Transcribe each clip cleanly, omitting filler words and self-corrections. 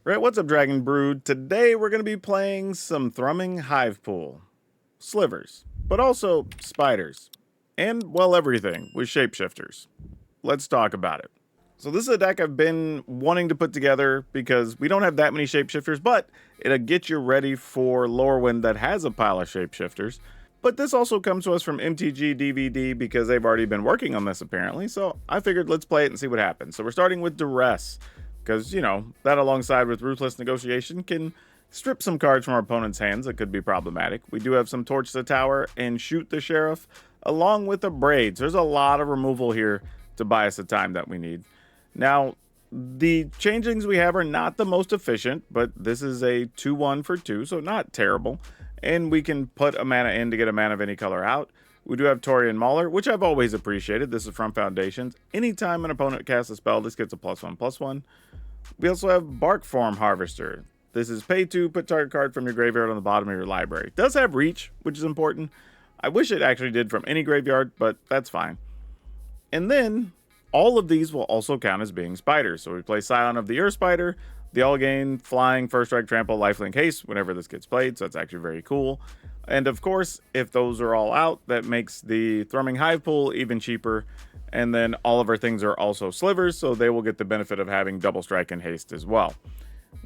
Right, what's up, Dragon Brood? Today we're going to be playing some Thrumming Hivepool, slivers, but also spiders, and, well, everything with shapeshifters. Let's talk about it. So this is a deck I've been wanting to put together because we don't have that many shapeshifters, but it'll get you ready for Lorwyn that has a pile of shapeshifters. But this also comes to us from MTG DVD because they've already been working on this apparently, so I figured let's play it and see what happens. So we're starting with Duress, because, you know, that alongside with Ruthless Negotiation can strip some cards from our opponent's hands that could be problematic. We do have some Torch the Tower and Shoot the Sheriff, along with the Braids. There's a lot of removal here to buy us the time that we need. Now, the changelings we have are not the most efficient, but this is a 2-1 for 2, so not terrible. And we can put a mana in to get a mana of any color out. We do have Torian Mauler, which I've always appreciated. This is from Foundations. Anytime an opponent casts a spell, this gets a +1/+1. We also have Bark Form Harvester. This is pay 2, put target card from your graveyard on the bottom of your library. It does have reach, which is important. I wish it actually did from any graveyard, but that's fine. And then, all of these will also count as being spiders. So we play Scion of the Earth Spider. They all gain flying, first strike, trample, lifelink, haste whenever this gets played, so that's actually very cool. And of course, if those are all out, that makes the Thrumming Hivepool even cheaper. And then all of our things are also slivers, so they will get the benefit of having double strike and haste as well.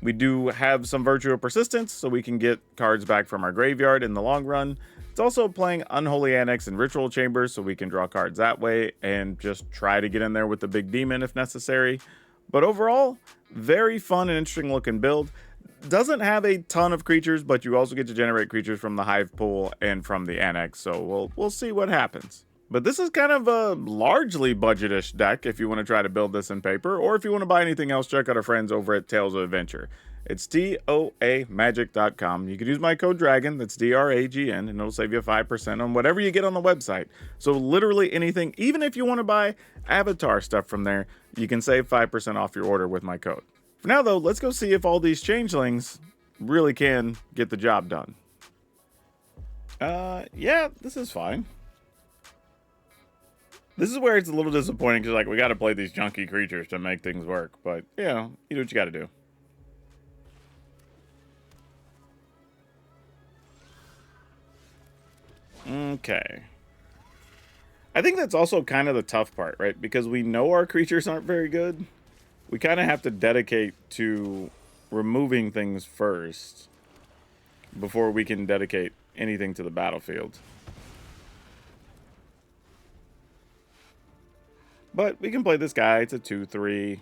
We do have some Virtue of Persistence, so we can get cards back from our graveyard in the long run. It's also playing Unholy Annex and Ritual Chambers, so we can draw cards that way and just try to get in there with the big demon if necessary. But overall, very fun and interesting looking build. Doesn't have a ton of creatures, but you also get to generate creatures from the Hivepool and from the Annex, so we'll see what happens. But this is kind of a largely budgetish deck if you want to try to build this in paper, or if you want to buy anything else, check out our friends over at Tales of Adventure. It's TOAMagic.com. You can use my code DRAGON, that's DRAGN, and it'll save you 5% on whatever you get on the website. So literally anything, even if you want to buy Avatar stuff from there, you can save 5% off your order with my code. For now though, let's go see if all these changelings really can get the job done. Yeah, this is fine. This is where it's a little disappointing because, like, we got to play these junky creatures to make things work. But, you know, you do what you got to do. Okay. I think that's also kind of the tough part, right? Because we know our creatures aren't very good. We kind of have to dedicate to removing things first before we can dedicate anything to the battlefield. But we can play this guy. It's a 2/3.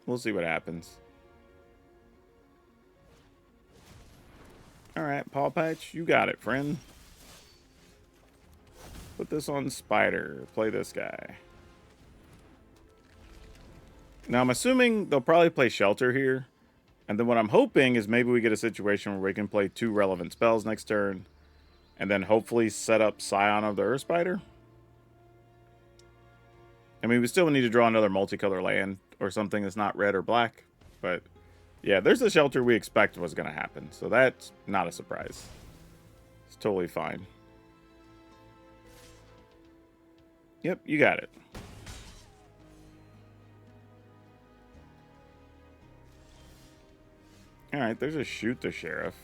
We'll see what happens. Alright, Paw Patch, you got it, friend. Put this on Spider. Play this guy. Now, I'm assuming they'll probably play Shelter here. And then what I'm hoping is maybe we get a situation where we can play 2 relevant spells next turn. And then hopefully set up Scion of the Earth Spider. I mean, we still need to draw another multicolor land or something that's not red or black. But, yeah, there's the Shelter we expect was going to happen. So that's not a surprise. It's totally fine. Yep, you got it. Alright, there's a Shoot the Sheriff.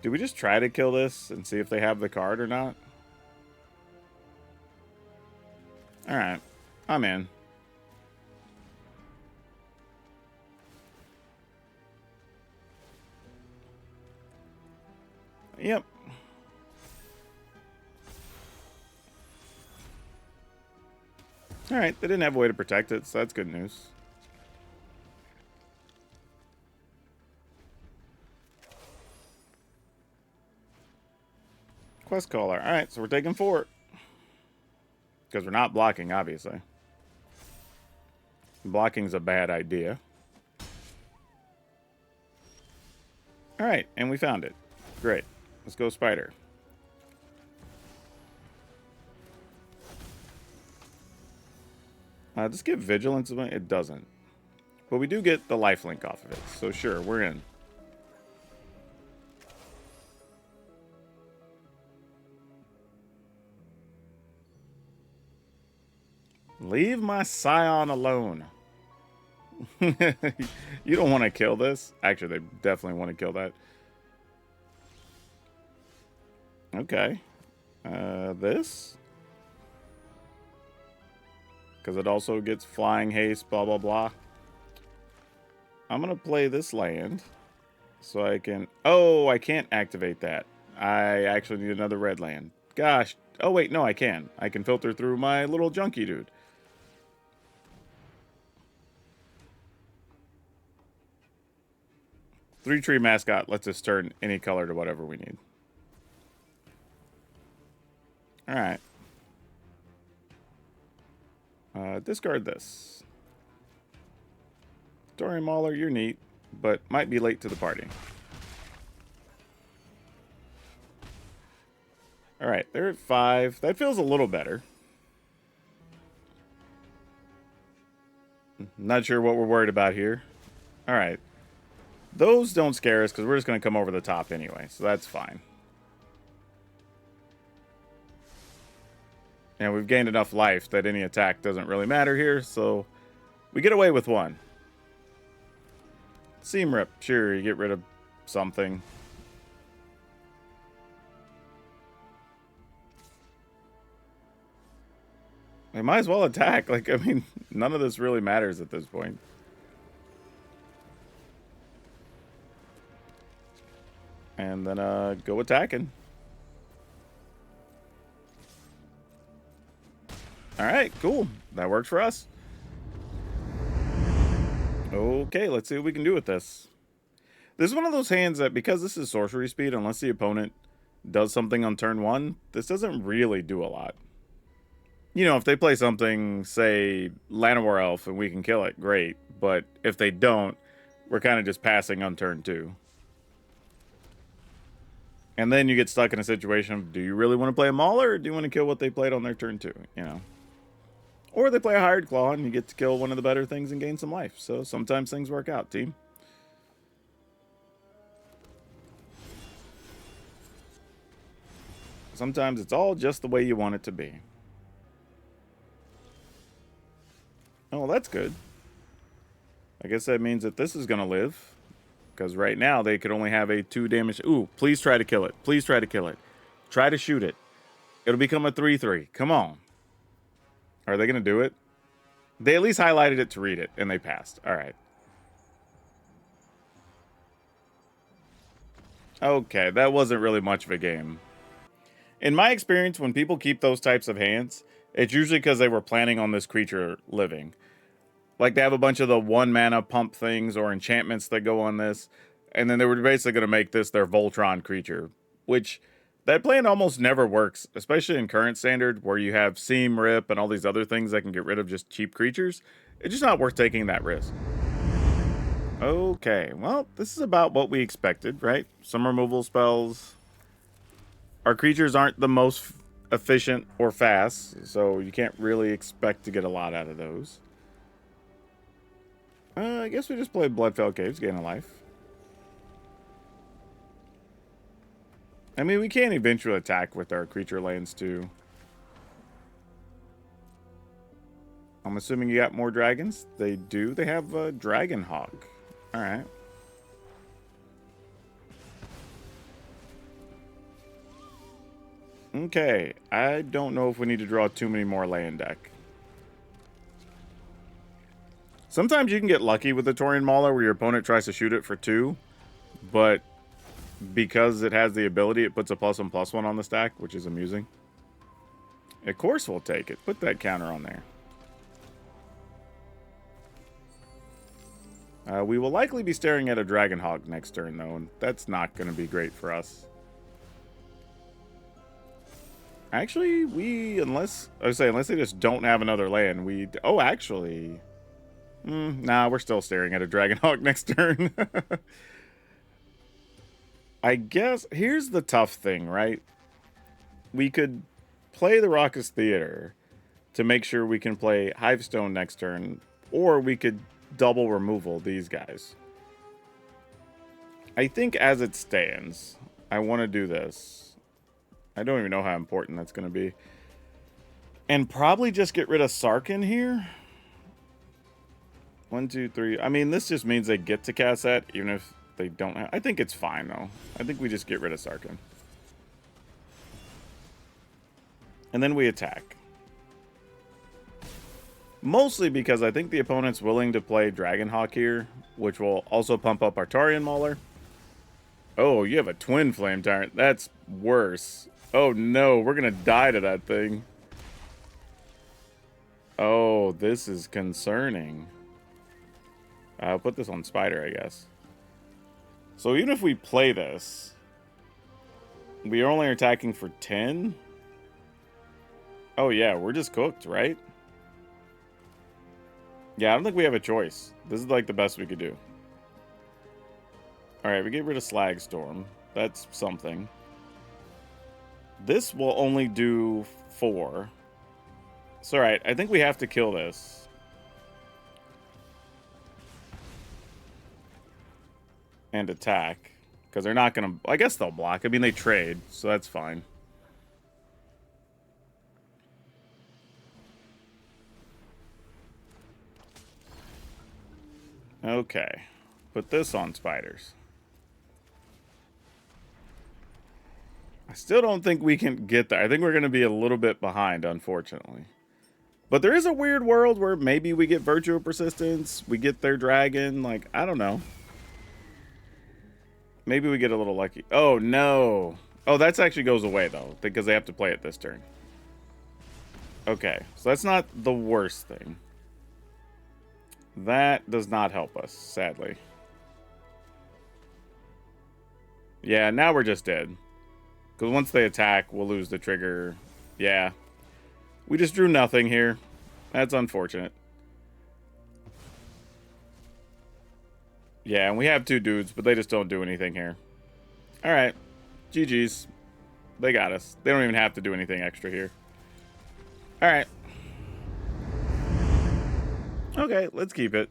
Do we just try to kill this and see if they have the card or not? Alright, I'm in. Yep. Alright, they didn't have a way to protect it, so that's good news. Quest Caller. Alright, so we're taking 4. Because we're not blocking, obviously. Blocking's a bad idea. Alright, and we found it. Great. Let's go Spider. Does this give Vigilance? It doesn't. But we do get the lifelink off of it. So sure, we're in. Leave my Scion alone. You don't want to kill this. Actually, they definitely want to kill that. Okay. This? Because it also gets flying haste, blah, blah, blah. I'm going to play this land. So I can... Oh, I can't activate that. I actually need another red land. Gosh. Oh, wait, no, I can. I can filter through my little junkie dude. Three-tree mascot lets us turn any color to whatever we need. Alright. Discard this. Dorian Mauler, you're neat, but might be late to the party. Alright, they're at 5. That feels a little better. Not sure what we're worried about here. Alright. Those don't scare us because we're just going to come over the top anyway, so that's fine. And we've gained enough life that any attack doesn't really matter here, so we get away with one. Seam Rip, sure, you get rid of something. They might as well attack. Like, I mean, none of this really matters at this point. And then go attacking. Alright, cool. That works for us. Okay, let's see what we can do with this. This is one of those hands that, because this is sorcery speed, unless the opponent does something on turn 1, this doesn't really do a lot. You know, if they play something, say, Llanowar Elf, and we can kill it, great. But if they don't, we're kind of just passing on turn 2. And then you get stuck in a situation of, do you really want to play a Mauler, or do you want to kill what they played on their turn 2, you know? Or they play a Hired Claw, and you get to kill one of the better things and gain some life. So sometimes things work out, team. Sometimes it's all just the way you want it to be. Oh, well, that's good. I guess that means that this is going to live. Because right now, they could only have a 2 damage. Ooh, please try to kill it. Please try to kill it. Try to shoot it. It'll become a 3/3. Come on. Are they going to do it? They at least highlighted it to read it, and they passed. All right. Okay, that wasn't really much of a game. In my experience, when people keep those types of hands, it's usually because they were planning on this creature living. Like, they have a bunch of the 1 mana pump things or enchantments that go on this, and then they were basically going to make this their Voltron creature, which that plan almost never works, especially in current standard, where you have Seam Rip and all these other things that can get rid of just cheap creatures. It's just not worth taking that risk. Okay, well, this is about what we expected, right? Some removal spells. Our creatures aren't the most efficient or fast, so you can't really expect to get a lot out of those. I guess we just play Bloodfell Caves, gain a life. I mean, we can eventually attack with our creature lands, too. I'm assuming you got more dragons? They do. They have a Dragon Hog. Alright. Okay. I don't know if we need to draw too many more land deck. Sometimes you can get lucky with the Taurian Mauler where your opponent tries to shoot it for 2, but because it has the ability, it puts a +1/+1 on the stack, which is amusing. Of course we'll take it. Put that counter on there. We will likely be staring at a Dragon Hog next turn, though, and that's not going to be great for us. Actually, unless they just don't have another land, oh, actually... nah, we're still staring at a Dragon Hog next turn. I guess, here's the tough thing, right? We could play the Raucous Theater to make sure we can play Hivestone next turn, or we could double removal these guys. I think as it stands, I want to do this. I don't even know how important that's going to be. And probably just get rid of Sarkhan here. 1, 2, 3. I mean, this just means they get to cast that, even if they don't have... I think it's fine, though. I think we just get rid of Sarkhan. And then we attack. Mostly because I think the opponent's willing to play Dragonhawk here, which will also pump up our Taurean Mauler. Oh, you have a Twin Flame Tyrant. That's worse. Oh, no. We're going to die to that thing. Oh, this is concerning. I'll put this on Spider, I guess. So even if we play this, we are only attacking for 10. Oh, yeah. We're just cooked, right? Yeah, I don't think we have a choice. This is like the best we could do. Alright, we get rid of Slag Storm. That's something. This will only do 4. It's alright. I think we have to kill this. And attack. Because they're not going to... I guess they'll block. I mean, they trade, so that's fine. Okay. Put this on Spiders. I still don't think we can get there. I think we're going to be a little bit behind, unfortunately. But there is a weird world where maybe we get Virtue of Persistence, we get their dragon, like, I don't know. Maybe we get a little lucky. Oh, no. Oh, that actually goes away, though, because they have to play it this turn. Okay, so that's not the worst thing. That does not help us, sadly. Yeah, now we're just dead. Because once they attack, we'll lose the trigger. Yeah. We just drew nothing here. That's unfortunate. Yeah, and we have 2 dudes, but they just don't do anything here. Alright. GG's. They got us. They don't even have to do anything extra here. Alright. Okay, let's keep it.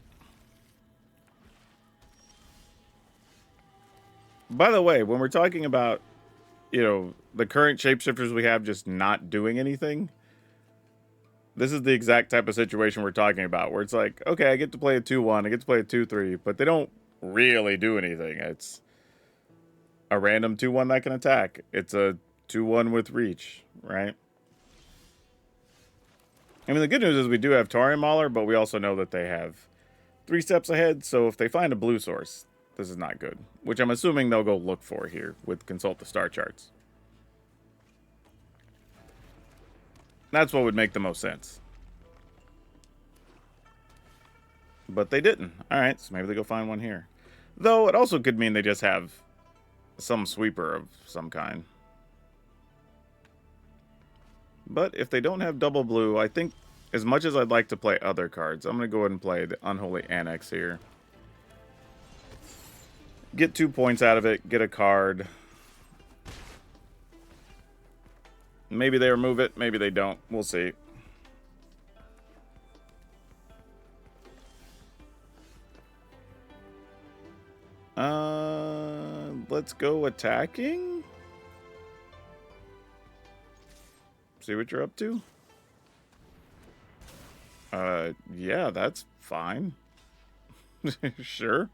By the way, when we're talking about, you know, the current shapeshifters we have just not doing anything, this is the exact type of situation we're talking about, where it's like, okay, I get to play a 2-1, I get to play a 2-3, but they don't really do anything. It's a random 2-1 that can attack. It's a 2-1 with reach, right? I mean, the good news is we do have Taurean Mauler, but we also know that they have 3 steps ahead, so if they find a blue source, this is not good. Which I'm assuming they'll go look for here with Consult the Star Charts. That's what would make the most sense. But they didn't. Alright, so maybe they go find one here. Though, it also could mean they just have some sweeper of some kind. But if they don't have double blue, I think, as much as I'd like to play other cards, I'm going to go ahead and play the Unholy Annex here. Get 2 points out of it, get a card. Maybe they remove it, maybe they don't. We'll see. Let's go attacking. See what you're up to. Yeah, that's fine. Sure.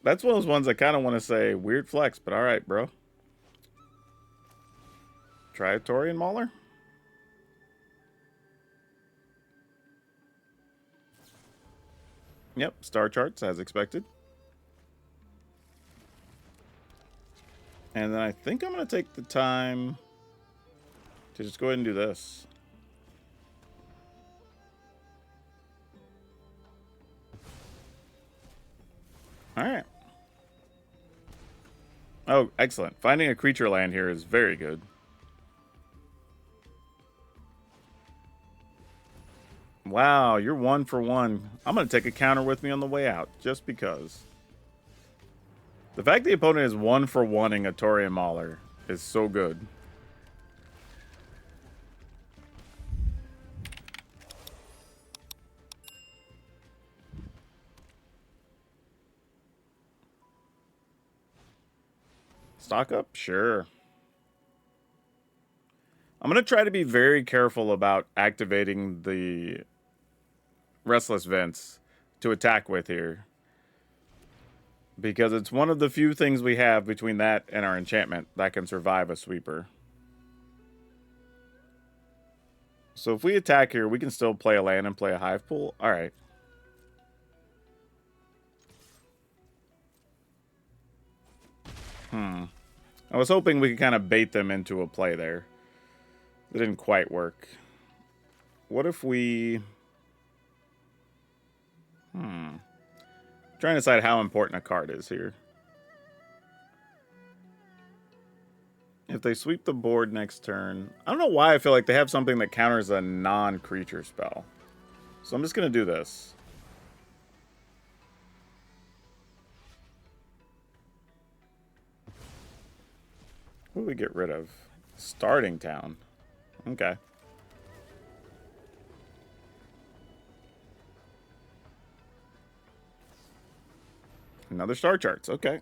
That's one of those ones I kind of want to say weird flex, but all right, bro. Try a Taurean Mauler. Yep, star charts as expected. And then I think I'm going to take the time to just go ahead and do this. All right. Oh, excellent. Finding a creature land here is very good. Wow, you're 1 for 1. I'm going to take a counter with me on the way out, just because. The fact the opponent is 1 for 1ing a Taurean Mauler is so good. Stock up? Sure. I'm I'm going to try to be very careful about activating the Restless Vents to attack with here, because it's one of the few things we have between that and our enchantment that can survive a sweeper. So if we attack here, we can still play a land and play a hive pool. All right. I was hoping we could kind of bait them into a play there. It didn't quite work. What if we... Trying to decide how important a card is here. If they sweep the board next turn... I don't know why I feel like they have something that counters a non-creature spell. So I'm just going to do this. What do we get rid of? Starting Town. Okay. Another Star Charts. Okay. I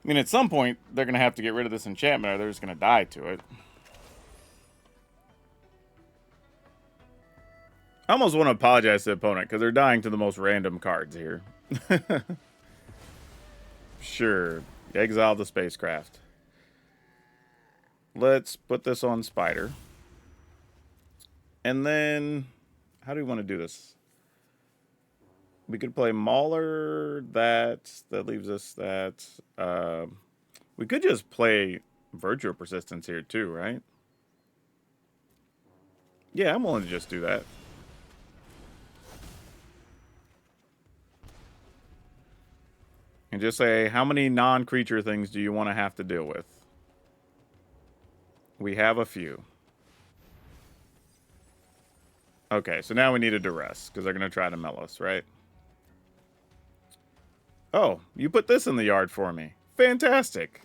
mean, at some point, they're going to have to get rid of this enchantment or they're just going to die to it. I almost want to apologize to the opponent because they're dying to the most random cards here. Sure. Exile the spacecraft. Let's put this on Spider. And then, how do we want to do this? We could play Mauler, that leaves us that. We could just play Virtual Persistence here too, right? Yeah, I'm willing to just do that. And just say, how many non-creature things do you want to have to deal with? We have a few. Okay, so now we need a duress, because they're going to try to mill us, right? Oh, you put this in the yard for me. Fantastic.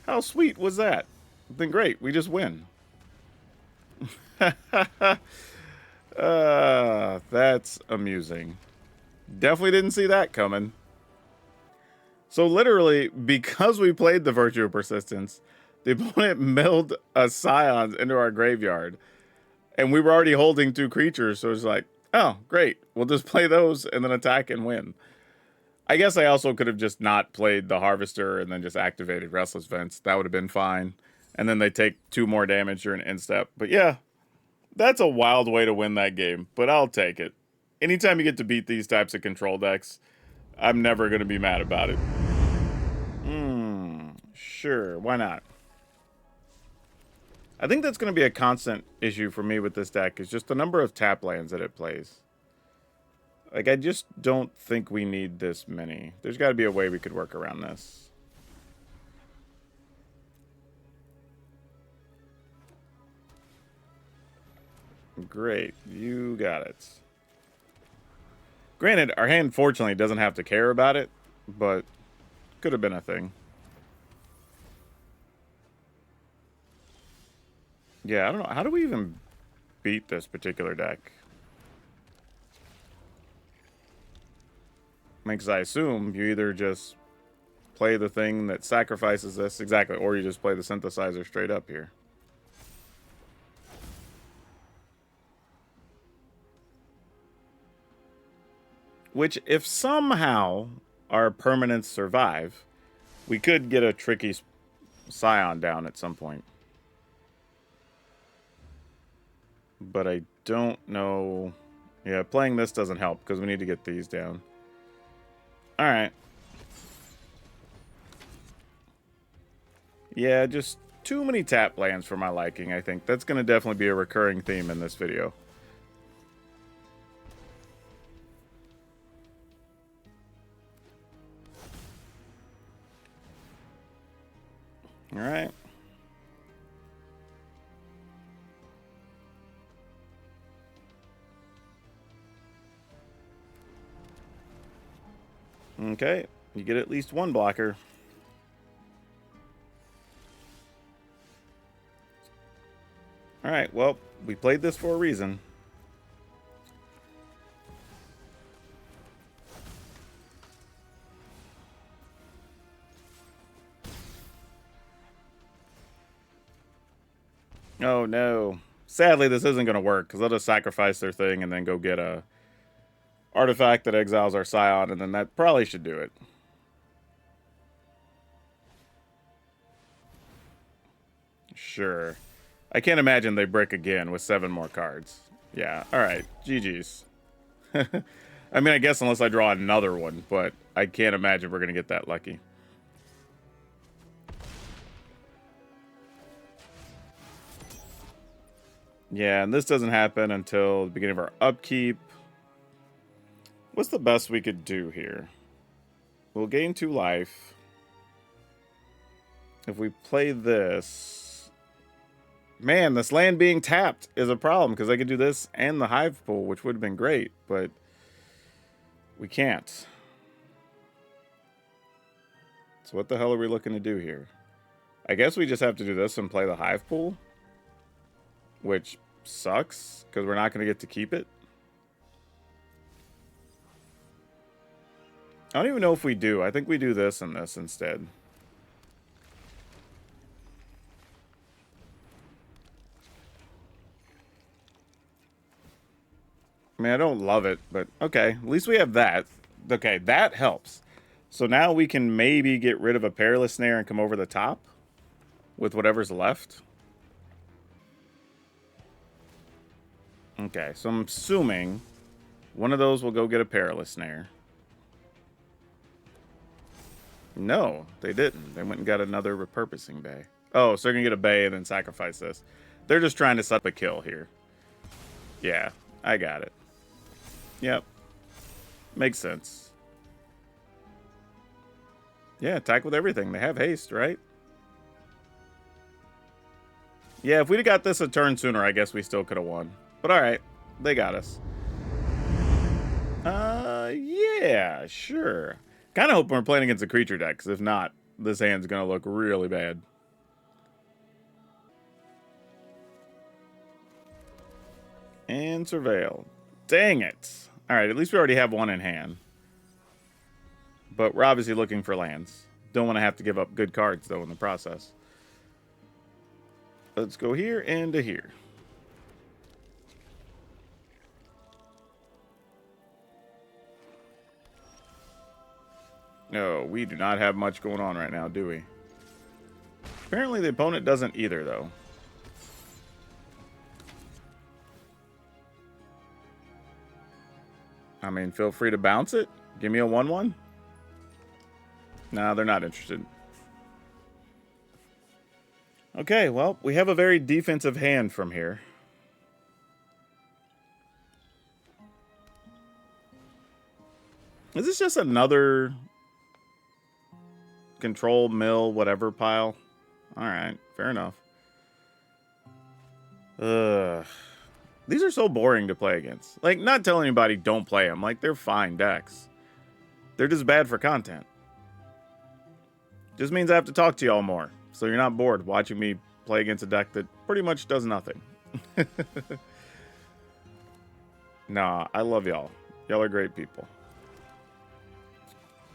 How sweet was that? Then great, we just win. That's amusing. Definitely didn't see that coming. So literally, because we played the Virtue of Persistence, the opponent milled a Scions into our graveyard. And we were already holding 2 creatures, so it's like, oh, great. We'll just play those and then attack and win. I guess I also could have just not played the Harvester and then just activated Restless Vents. That would have been fine. And then they take 2 more damage during end step. But yeah, that's a wild way to win that game, but I'll take it. Anytime you get to beat these types of control decks, I'm never going to be mad about it. Sure, why not? I think that's going to be a constant issue for me with this deck, is just the number of tap lands that it plays. Like, I just don't think we need this many. There's got to be a way we could work around this. Great, you got it. Granted, our hand fortunately doesn't have to care about it, but could have been a thing. Yeah, I don't know. How do we even beat this particular deck? I mean, because I assume you either just play the thing that sacrifices this, exactly, or you just play the Synthesizer straight up here. Which, if somehow our permanents survive, we could get a tricky Scion down at some point. But I don't know. Yeah, playing this doesn't help because we need to get these down. Alright. Yeah, just too many tap lands for my liking, I think. That's going to definitely be a recurring theme in this video. Alright. Okay, you get at least one blocker. Alright, well, we played this for a reason. Oh, no. Sadly, this isn't going to work, because they'll just sacrifice their thing and then go get a artifact that exiles our Scion, and then that probably should do it. Sure. I can't imagine they brick again with 7 more cards. Yeah, alright. GG's. I mean, I guess unless I draw another one, but I can't imagine we're going to get that lucky. Yeah, and this doesn't happen until the beginning of our upkeep. What's the best we could do here? We'll gain 2 life. If we play this... Man, this land being tapped is a problem, because I could do this and the Hive Pool, which would have been great, but we can't. So what the hell are we looking to do here? I guess we just have to do this and play the Hive Pool, which sucks, because we're not going to get to keep it. I don't even know if we do. I think we do this and this instead. I mean, I don't love it, but okay. At least we have that. Okay, that helps. So now we can maybe get rid of a Perilous Snare and come over the top with whatever's left. Okay, so I'm assuming one of those will go get a Perilous Snare. No, they didn't. They went and got another repurposing bay. Oh, so they're going to get a bay and then sacrifice this. They're just trying to set up a kill here. Yeah, I got it. Yep. Makes sense. Yeah, attack with everything. They have haste, right? Yeah, if we'd have got this a turn sooner, I guess we still could have won. But alright, they got us. Yeah, sure. Kind of hoping we're playing against a creature deck, because if not, this hand's going to look really bad. And Surveil. Dang it. Alright, at least we already have one in hand. But we're obviously looking for lands. Don't want to have to give up good cards, though, in the process. Let's go here and to here. No, we do not have much going on right now, do we? Apparently the opponent doesn't either, though. I mean, feel free to bounce it. Give me a 1/1. Nah, they're not interested. Okay, well, we have a very defensive hand from here. Is this just another control, mill, whatever pile? Alright, fair enough. These are so boring to play against. Like, not telling anybody don't play them. Like, they're fine decks. They're just bad for content. Just means I have to talk to y'all more, so you're not bored watching me play against a deck that pretty much does nothing. Nah, I love y'all. Y'all are great people.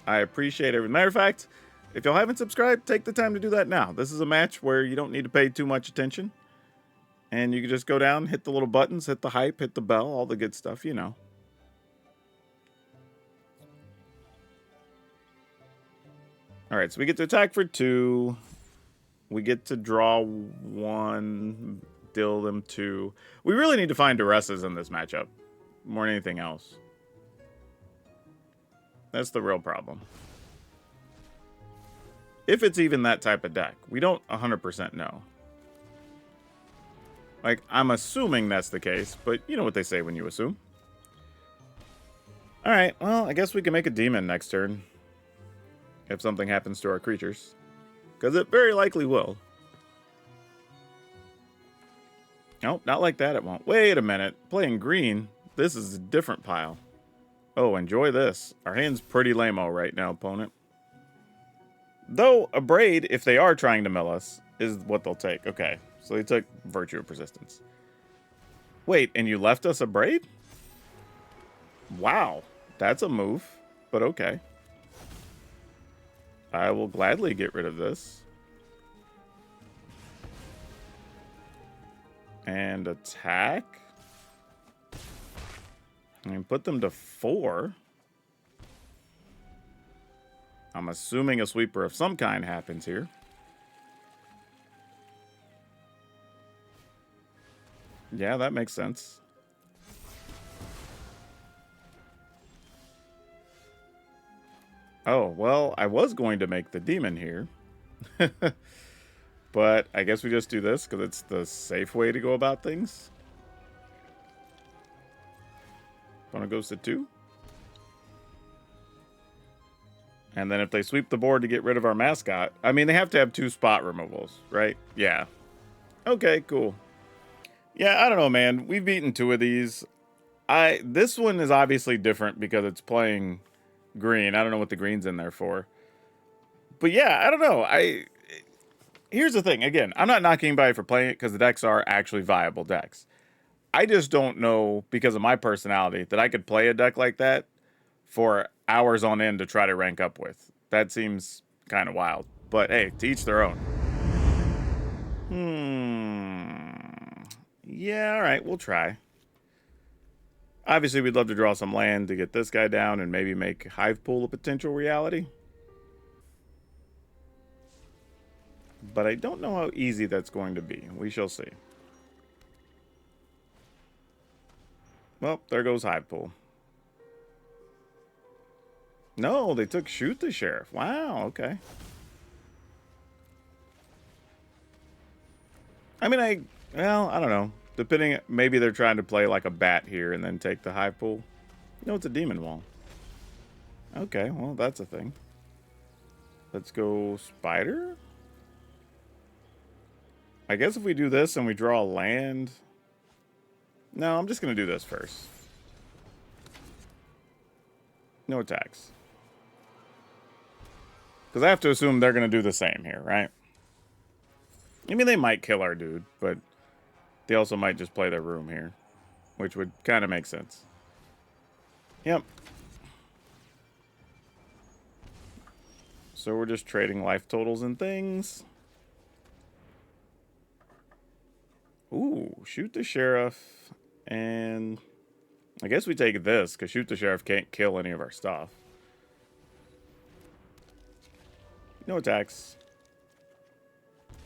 I appreciate it. Matter of fact, if y'all haven't subscribed, take the time to do that now. This is a match where you don't need to pay too much attention. And you can just go down, hit the little buttons, hit the hype, hit the bell, all the good stuff, you know. Alright, so we get to attack for 2. We get to draw 1, deal them 2. We really need to find Duresses in this matchup, more than anything else. That's the real problem. If it's even that type of deck. We don't 100% know. Like, I'm assuming that's the case, but you know what they say when you assume. Alright, well, I guess we can make a demon next turn. If something happens to our creatures. Because it very likely will. Nope, not like that it won't. Wait a minute. Playing green, this is a different pile. Oh, enjoy this. Our hand's pretty lame-o right now, opponent. Though, a braid, if they are trying to mill us, is what they'll take. Okay, so they took Virtue of Persistence. Wait, and you left us a braid? Wow, that's a move, but okay. I will gladly get rid of this. And attack. And put them to 4. I'm assuming a sweeper of some kind happens here. Yeah, that makes sense. Oh, well, I was going to make the demon here. But I guess we just do this because it's the safe way to go about things. Opponent goes to 2. And then if they sweep the board to get rid of our mascot, I mean, they have to have 2 spot removals, right? Yeah. Okay, cool. Yeah, I don't know, man. We've beaten 2 of these. This one is obviously different because it's playing green. I don't know what the green's in there for. But yeah, I don't know. Here's the thing. Again, I'm not knocking anybody for playing it because the decks are actually viable decks. I just don't know, because of my personality, that I could play a deck like that for hours on end to try to rank up with. That seems kind of wild. But hey, to each their own. Yeah, alright, we'll try. Obviously, we'd love to draw some land to get this guy down and maybe make Hivepool a potential reality. But I don't know how easy that's going to be. We shall see. Well, there goes Hivepool. No, they took Shoot the Sheriff. Wow, okay. I mean, well, I don't know. Depending, maybe they're trying to play like a bat here and then take the Hivepool. No, it's a Demon Wall. Okay, well, that's a thing. Let's go Spider. I guess if we do this and we draw a land... No, I'm just going to do this first. No attacks. Because I have to assume they're going to do the same here, right? I mean, they might kill our dude, but they also might just play their room here, which would kind of make sense. Yep. So we're just trading life totals and things. Ooh, Shoot the Sheriff. And I guess we take this, because Shoot the Sheriff can't kill any of our stuff. No attacks.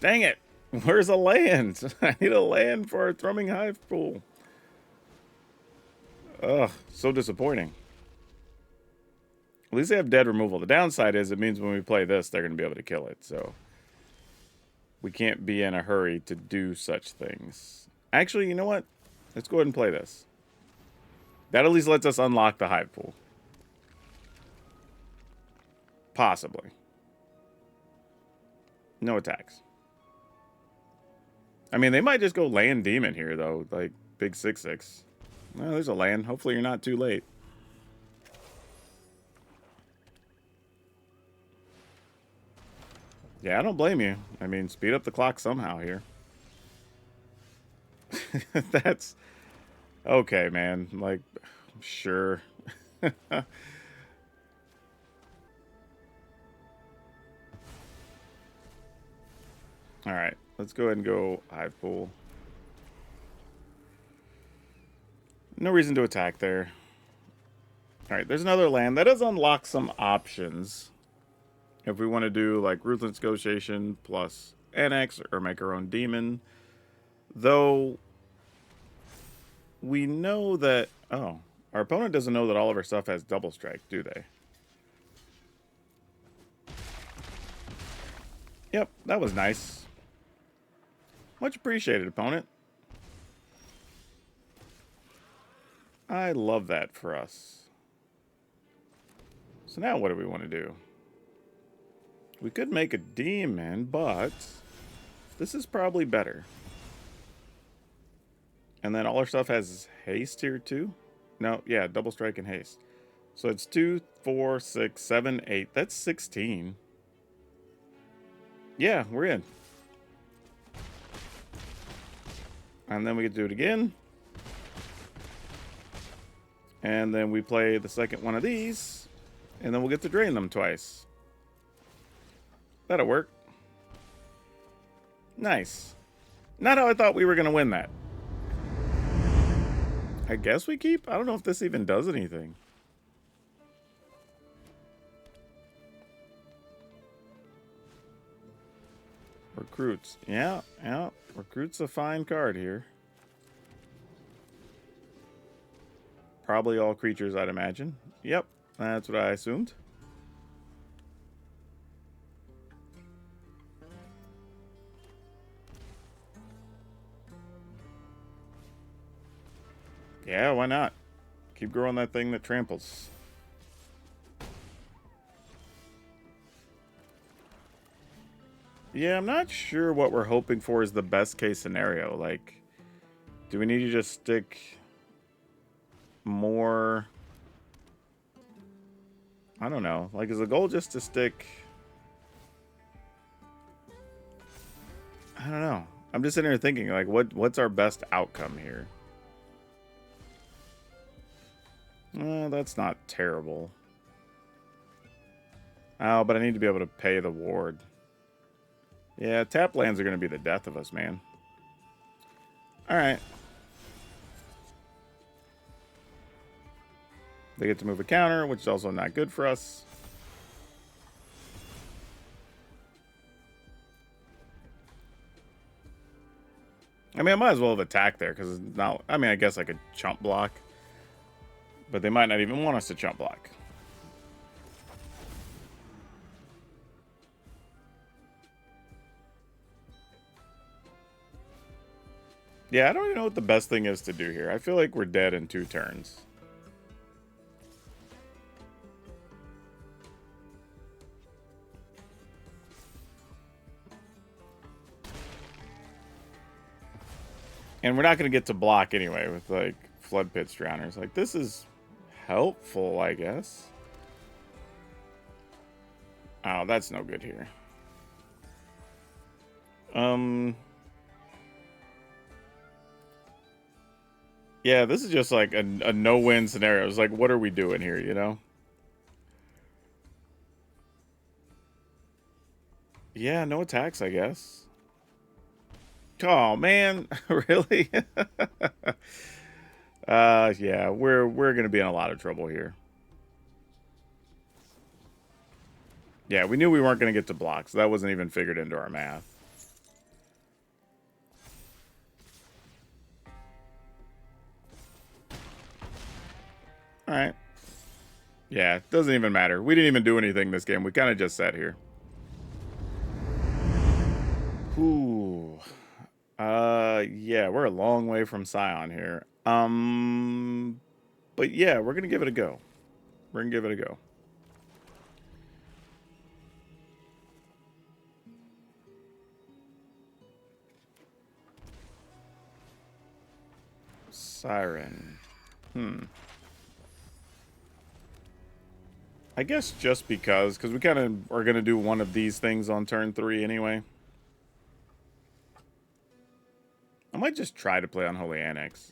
Dang it! Where's a land? I need a land for our Thrumming Hivepool. Ugh, so disappointing. At least they have dead removal. The downside is it means when we play this, they're going to be able to kill it, so... We can't be in a hurry to do such things. Actually, you know what? Let's go ahead and play this. That at least lets us unlock the Hivepool. Possibly. No attacks. I mean, they might just go land demon here, though. Like, big 6/6. Well, there's a land. Hopefully you're not too late. Yeah, I don't blame you. I mean, speed up the clock somehow here. That's... Okay, man. Like, sure. Alright, let's go ahead and go Hivepool. No reason to attack there. Alright, there's another land. That does unlock some options. If we want to do, like, Ruthless Negotiation plus Annex or make our own demon. Though, we know that... Oh, our opponent doesn't know that all of our stuff has double strike, do they? Yep, that was nice. Much appreciated, opponent. I love that for us. So now what do we want to do? We could make a demon, but this is probably better. And then all our stuff has haste here too? No, yeah, double strike and haste. So it's 2, 4, 6, 7, 8. That's 16. Yeah, we're in. And then we can do it again. And then we play the second one of these. And then we'll get to drain them twice. That'll work. Nice. Not how I thought we were going to win that. I guess we keep? I don't know if this even does anything. Recruits. Yeah, yeah. Recruit's a fine card here. Probably all creatures, I'd imagine. Yep, that's what I assumed. Yeah, why not? Keep growing that thing that tramples. Yeah, I'm not sure what we're hoping for is the best case scenario. Like, do we need to just stick more? I don't know. Like, is the goal just to stick? I don't know. I'm just sitting here thinking, like, what's our best outcome here? That's not terrible. Oh, but I need to be able to pay the ward. Yeah, tap lands are going to be the death of us, man. Alright. They get to move a counter, which is also not good for us. I mean, I might as well have attacked there, because it's not... I mean, I guess I could chump block. But they might not even want us to chump block. Yeah, I don't even know what the best thing is to do here. I feel like we're dead in 2 turns. And we're not going to get to block anyway with, like, Flood Pits Drowners. Like, this is helpful, I guess. Oh, that's no good here. Yeah, this is just like a no-win scenario. It's like, what are we doing here, you know? Yeah, no attacks, I guess. Oh, man. Really? Yeah, we're going to be in a lot of trouble here. Yeah, we knew we weren't going to get to block, so that wasn't even figured into our math. Alright. Yeah, it doesn't even matter. We didn't even do anything this game. We kind of just sat here. Ooh. Yeah, we're a long way from Scion here. But yeah, we're going to give it a go. We're going to give it a go. Siren. I guess just because we kind of are going to do one of these things on turn 3 anyway. I might just try to play Unholy Annex.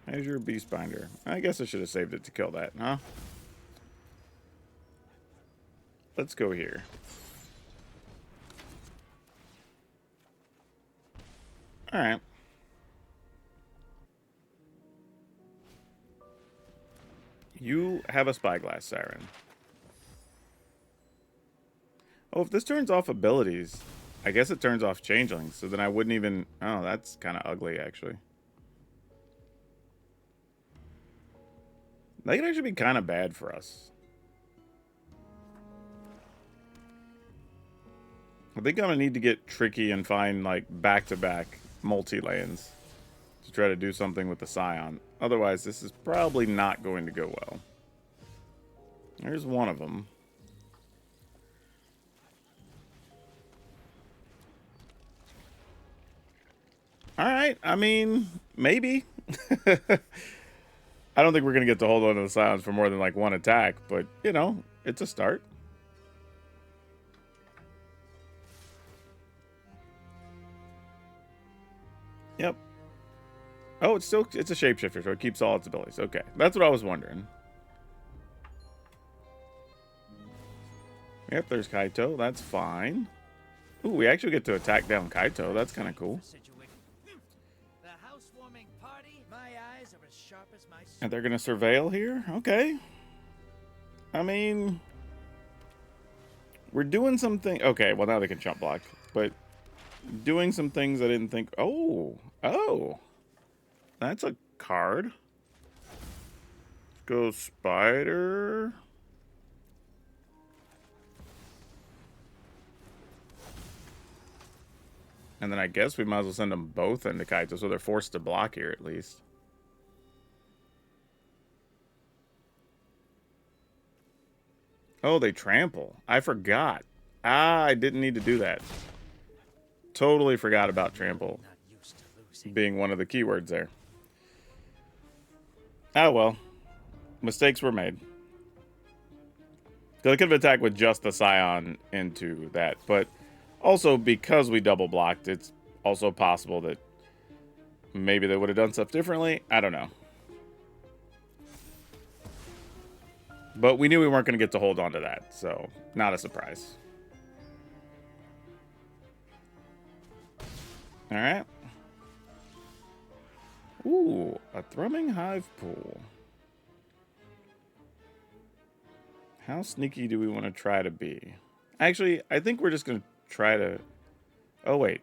Azure Beastbinder. I guess I should have saved it to kill that, huh? Let's go here. Alright. You have a Spyglass Siren. Oh, if this turns off abilities, I guess it turns off Changelings, so then I wouldn't even... Oh, that's kind of ugly, actually. That could actually be kind of bad for us. I think I'm going to need to get tricky and find, like, back-to-back multi-lands to try to do something with the Scion. Otherwise, this is probably not going to go well. There's one of them. Alright, I mean, maybe. I don't think we're going to get to hold on to the Scions for more than, like, one attack, but, you know, it's a start. Yep. Oh, it's a shapeshifter, so it keeps all its abilities. Okay, that's what I was wondering. Yep, there's Kaito. That's fine. Ooh, we actually get to attack down Kaito. That's kind of cool. And they're going to surveil here? Okay. I mean, we're doing something. Okay, well, now they can chump block. But doing some things I didn't think. Oh. Oh. That's a card. Let's go Spider. And then I guess we might as well send them both into Kaito, so they're forced to block here at least. Oh, they trample. I forgot. Ah, I didn't need to do that. Totally forgot about trample being one of the keywords there. Oh, well. Mistakes were made. They could have attacked with just the Scion into that, but also because we double blocked, it's also possible that maybe they would have done stuff differently. I don't know. But we knew we weren't going to get to hold on to that, so not a surprise. All right. Ooh, a Thrumming Hivepool. How sneaky do we want to try to be? Actually, I think we're just going to try to... Oh, wait.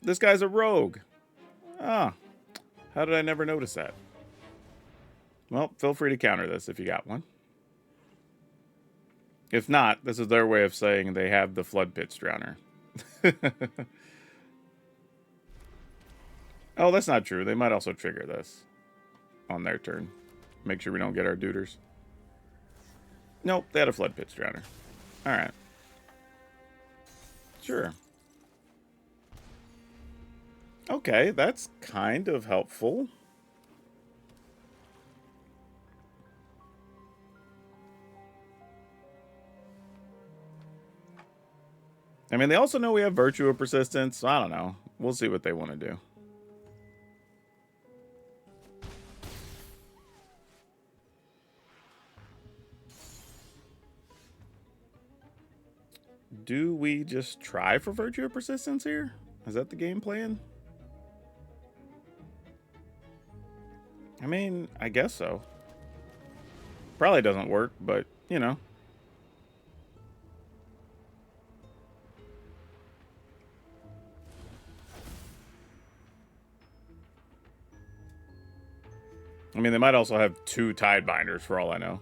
This guy's a rogue. Ah. How did I never notice that? Well, feel free to counter this if you got one. If not, this is their way of saying they have the Flood Pitch Drowner. Oh, that's not true. They might also trigger this on their turn. Make sure we don't get our duders. Nope, they had a Flood Pitch Drowner. Alright. Sure. Okay, that's kind of helpful. I mean, they also know we have Virtue of Persistence, so I don't know. We'll see what they want to do. Do we just try for Virtue of Persistence here? Is that the game plan? I mean, I guess so. Probably doesn't work, but, you know. I mean, they might also have 2 Tidebinders for all I know.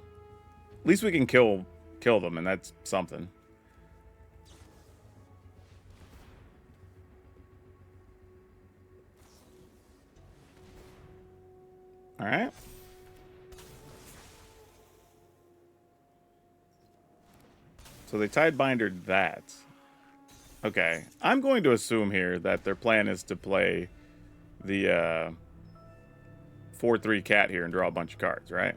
At least we can kill them, and that's something. All right. So they Tidebindered that. Okay. I'm going to assume here that their plan is to play the 4/3 cat here and draw a bunch of cards, right?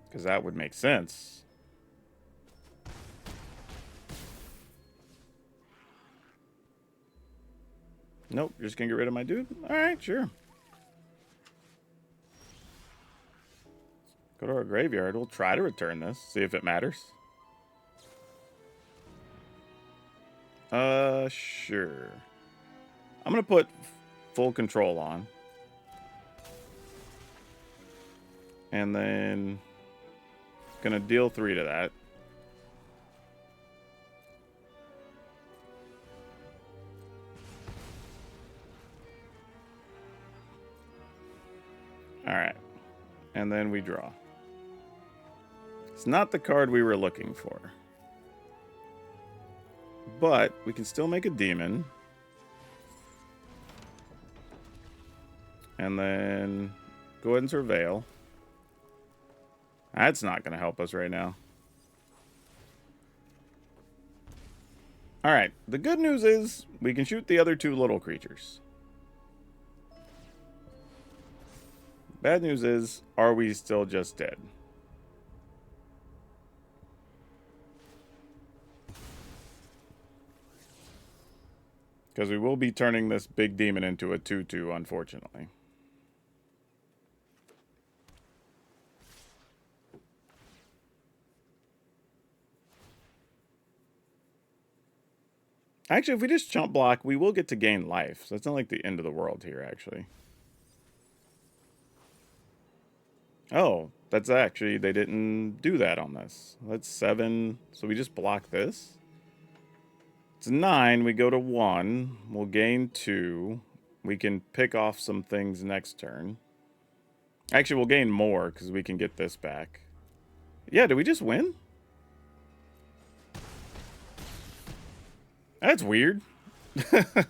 Because that would make sense. Nope, you're just going to get rid of my dude? Alright, sure. Go to our graveyard. We'll try to return this. See if it matters. Sure. I'm going to put full control on. And then... going to deal 3 to that. Alright. And then we draw. It's not the card we were looking for. But we can still make a demon. And then go ahead and surveil. That's not going to help us right now. Alright, the good news is we can shoot the other 2 little creatures. Bad news is, are we still just dead? Because we will be turning this big demon into a 2/2, unfortunately. Actually, if we just chump block, we will get to gain life. So it's not like the end of the world here, actually. Oh, that's actually, they didn't do that on this. That's 7. So we just block this. It's 9. We go to 1. We'll gain 2. We can pick off some things next turn. Actually, we'll gain more because we can get this back. Yeah, did we just win? That's weird.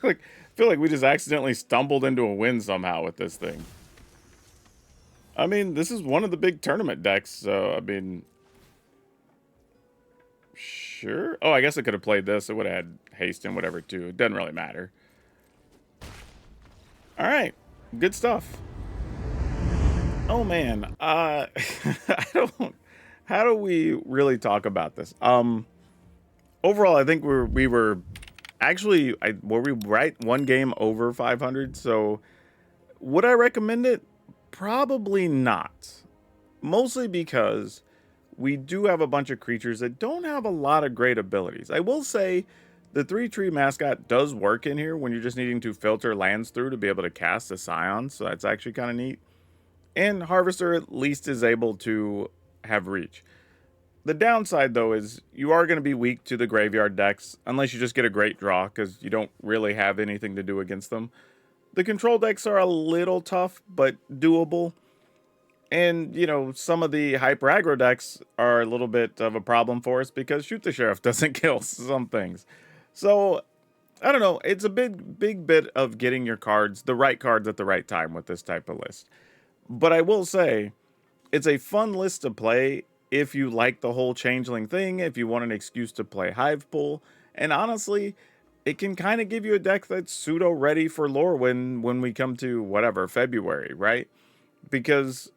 Like, I feel like we just accidentally stumbled into a win somehow with this thing. I mean, this is one of the big tournament decks, so, I mean... Sure. Oh, I guess I could have played this. It would have had haste and whatever, too. It doesn't really matter. Alright. Good stuff. Oh, man. I don't... How do we really talk about this? Overall, I think we were... Actually, were we right? One game over 500, so... Would I recommend it? Probably not. Mostly because we do have a bunch of creatures that don't have a lot of great abilities. I will say the 3-tree mascot does work in here when you're just needing to filter lands through to be able to cast a Scion, so that's actually kind of neat. And Harvester at least is able to have reach. The downside, though, is you are going to be weak to the graveyard decks unless you just get a great draw because you don't really have anything to do against them. The control decks are a little tough, but doable. And, you know, some of the hyper aggro decks are a little bit of a problem for us because Shoot the Sheriff doesn't kill some things. So, I don't know. It's a big bit of getting your cards, the right cards at the right time with this type of list. But I will say, it's a fun list to play if you like the whole Changeling thing, if you want an excuse to play Hivepool. And honestly, it can kind of give you a deck that's pseudo ready for Lorwyn when we come to, whatever, February, right? Because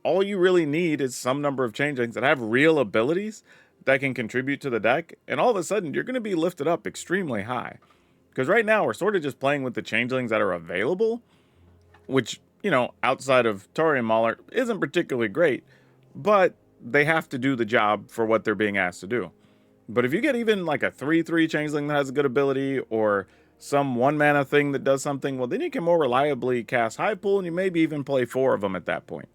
all you really need is some number of Changelings that have real abilities that can contribute to the deck, and all of a sudden, you're going to be lifted up extremely high. Because right now, we're sort of just playing with the Changelings that are available, which, you know, outside of Tori and Mauler, isn't particularly great, but they have to do the job for what they're being asked to do. But if you get even like a 3/3 Changeling that has a good ability, or some 1-mana thing that does something, well, then you can more reliably cast Hivepool, and you maybe even play 4 of them at that point.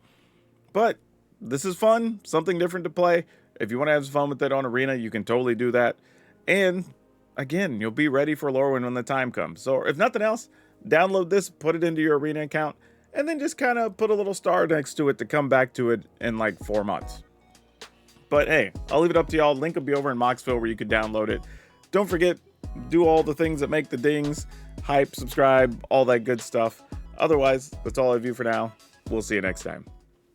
But this is fun, something different to play. If you want to have some fun with it on Arena, you can totally do that. And again, you'll be ready for Lorwyn when the time comes. So if nothing else, download this, put it into your Arena account, and then just kind of put a little star next to it to come back to it in like 4 months. But hey, I'll leave it up to y'all. Link will be over in Moxfield where you can download it. Don't forget, do all the things that make the dings, hype, subscribe, all that good stuff. Otherwise, that's all I have you for now. We'll see you next time.